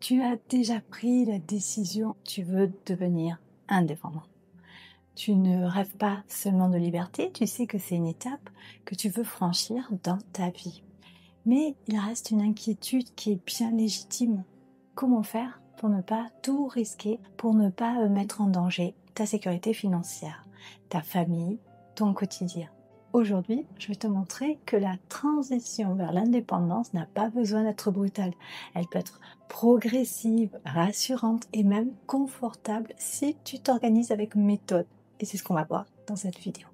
Tu as déjà pris la décision, tu veux devenir indépendant. Tu ne rêves pas seulement de liberté, tu sais que c'est une étape que tu veux franchir dans ta vie. Mais il reste une inquiétude qui est bien légitime. Comment faire pour ne pas tout risquer, pour ne pas mettre en danger ta sécurité financière, ta famille, ton quotidien? Aujourd'hui, je vais te montrer que la transition vers l'indépendance n'a pas besoin d'être brutale. Elle peut être progressive, rassurante et même confortable si tu t'organises avec méthode. Et c'est ce qu'on va voir dans cette vidéo.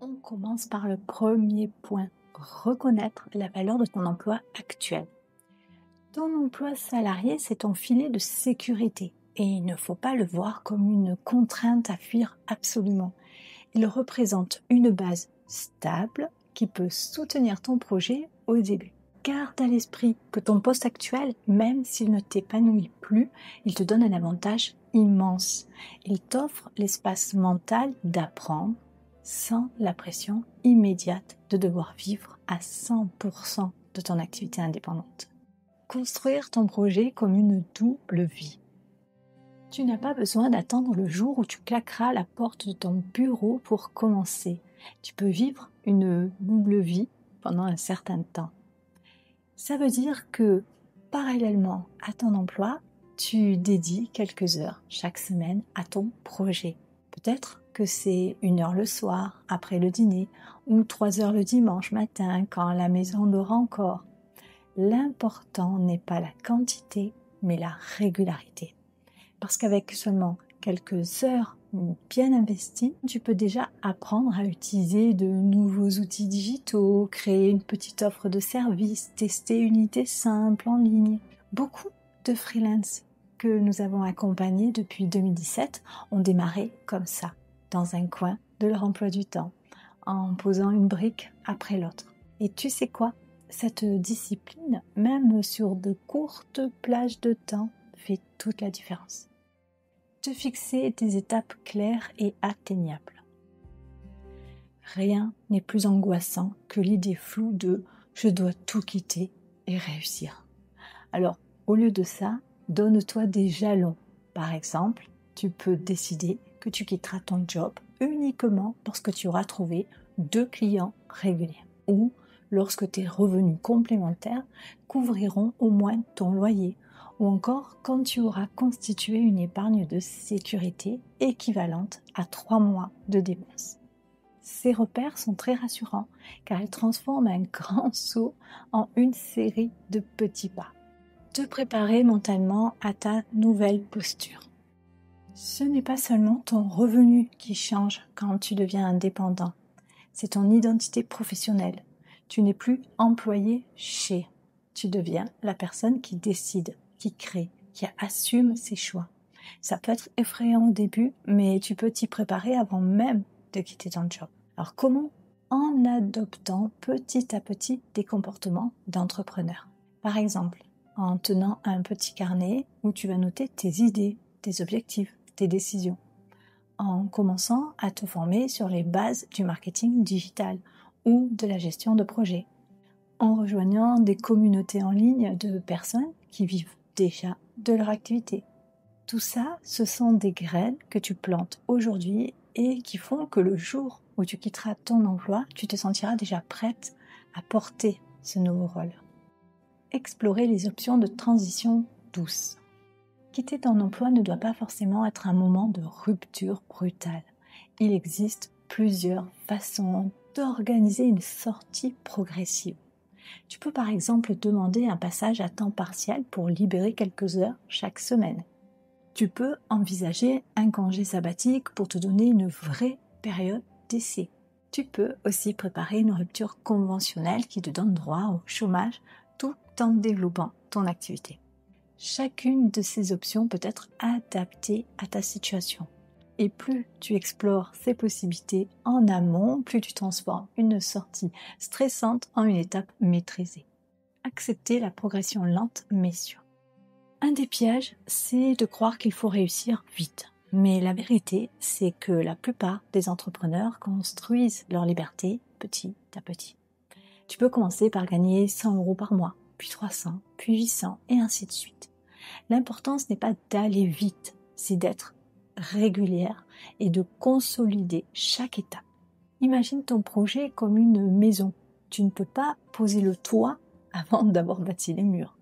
On commence par le premier point, reconnaître la valeur de ton emploi actuel. Ton emploi salarié, c'est ton filet de sécurité et il ne faut pas le voir comme une contrainte à fuir absolument. Il représente une base stable qui peut soutenir ton projet au début. Garde à l'esprit que ton poste actuel, même s'il ne t'épanouit plus, il te donne un avantage immense. Il t'offre l'espace mental d'apprendre sans la pression immédiate de devoir vivre à 100% de ton activité indépendante. Construire ton projet comme une double vie. Tu n'as pas besoin d'attendre le jour où tu claqueras la porte de ton bureau pour commencer. Tu peux vivre une double vie pendant un certain temps. Ça veut dire que, parallèlement à ton emploi, tu dédies quelques heures chaque semaine à ton projet. Peut-être que c'est 1 heure le soir, après le dîner, ou 3 heures le dimanche matin, quand la maison dort encore. L'important n'est pas la quantité, mais la régularité. Parce qu'avec seulement quelques heures bien investies, tu peux déjà apprendre à utiliser de nouveaux outils digitaux, créer une petite offre de service, tester une idée simple en ligne. Beaucoup de freelance que nous avons accompagnés depuis 2017 ont démarré comme ça, dans un coin de leur emploi du temps, en posant une brique après l'autre. Et tu sais quoi ? Cette discipline, même sur de courtes plages de temps, fait toute la différence. Te fixer des étapes claires et atteignables. Rien n'est plus angoissant que l'idée floue de « je dois tout quitter et réussir ». Alors, au lieu de ça, donne-toi des jalons. Par exemple, tu peux décider que tu quitteras ton job uniquement lorsque tu auras trouvé 2 clients réguliers ou lorsque tes revenus complémentaires couvriront au moins ton loyer, ou encore quand tu auras constitué une épargne de sécurité équivalente à 3 mois de dépenses. Ces repères sont très rassurants car ils transforment un grand saut en une série de petits pas. Te préparer mentalement à ta nouvelle posture. Ce n'est pas seulement ton revenu qui change quand tu deviens indépendant, c'est ton identité professionnelle. Tu n'es plus employé chez. Tu deviens la personne qui décide, qui crée, qui assume ses choix. Ça peut être effrayant au début, mais tu peux t'y préparer avant même de quitter ton job. Alors comment ? En adoptant petit à petit des comportements d'entrepreneur. Par exemple, en tenant un petit carnet où tu vas noter tes idées, tes objectifs, tes décisions. En commençant à te former sur les bases du marketing digital ou de la gestion de projets, en rejoignant des communautés en ligne de personnes qui vivent déjà de leur activité. Tout ça, ce sont des graines que tu plantes aujourd'hui et qui font que le jour où tu quitteras ton emploi, tu te sentiras déjà prête à porter ce nouveau rôle. Explorer les options de transition douce. Quitter ton emploi ne doit pas forcément être un moment de rupture brutale. Il existe plusieurs façons d'organiser une sortie progressive. Tu peux par exemple demander un passage à temps partiel pour libérer quelques heures chaque semaine. Tu peux envisager un congé sabbatique pour te donner une vraie période d'essai. Tu peux aussi préparer une rupture conventionnelle qui te donne droit au chômage tout en développant ton activité. Chacune de ces options peut être adaptée à ta situation. Et plus tu explores ces possibilités en amont, plus tu transformes une sortie stressante en une étape maîtrisée. Accepter la progression lente mais sûre. Un des pièges, c'est de croire qu'il faut réussir vite. Mais la vérité, c'est que la plupart des entrepreneurs construisent leur liberté petit à petit. Tu peux commencer par gagner 100 € par mois, puis 300, puis 800, et ainsi de suite. L'important, ce n'est pas d'aller vite, c'est d'être régulière et de consolider chaque étape. Imagine ton projet comme une maison. Tu ne peux pas poser le toit avant d'avoir bâti les murs.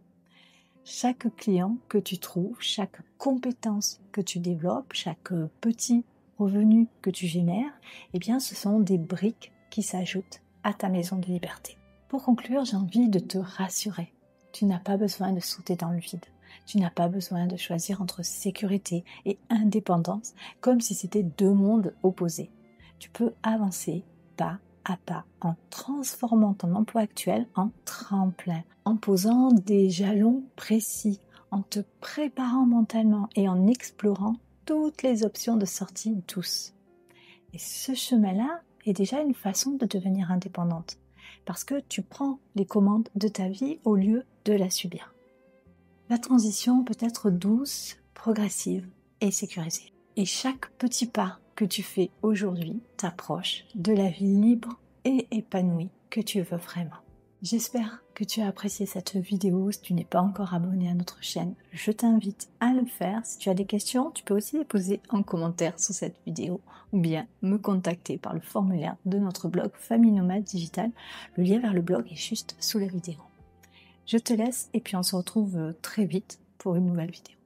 Chaque client que tu trouves, chaque compétence que tu développes, chaque petit revenu que tu génères, eh bien, ce sont des briques qui s'ajoutent à ta maison de liberté. Pour conclure, j'ai envie de te rassurer. Tu n'as pas besoin de sauter dans le vide. Tu n'as pas besoin de choisir entre sécurité et indépendance comme si c'était deux mondes opposés. Tu peux avancer pas à pas en transformant ton emploi actuel en tremplin, en posant des jalons précis, en te préparant mentalement et en explorant toutes les options de sortie douce. Et ce chemin-là est déjà une façon de devenir indépendante, parce que tu prends les commandes de ta vie au lieu de la subir. La transition peut être douce, progressive et sécurisée. Et chaque petit pas que tu fais aujourd'hui t'approche de la vie libre et épanouie que tu veux vraiment. J'espère que tu as apprécié cette vidéo. Si tu n'es pas encore abonné à notre chaîne, je t'invite à le faire. Si tu as des questions, tu peux aussi les poser en commentaire sous cette vidéo ou bien me contacter par le formulaire de notre blog Famille Nomade Digital. Le lien vers le blog est juste sous la vidéo. Je te laisse et puis on se retrouve très vite pour une nouvelle vidéo.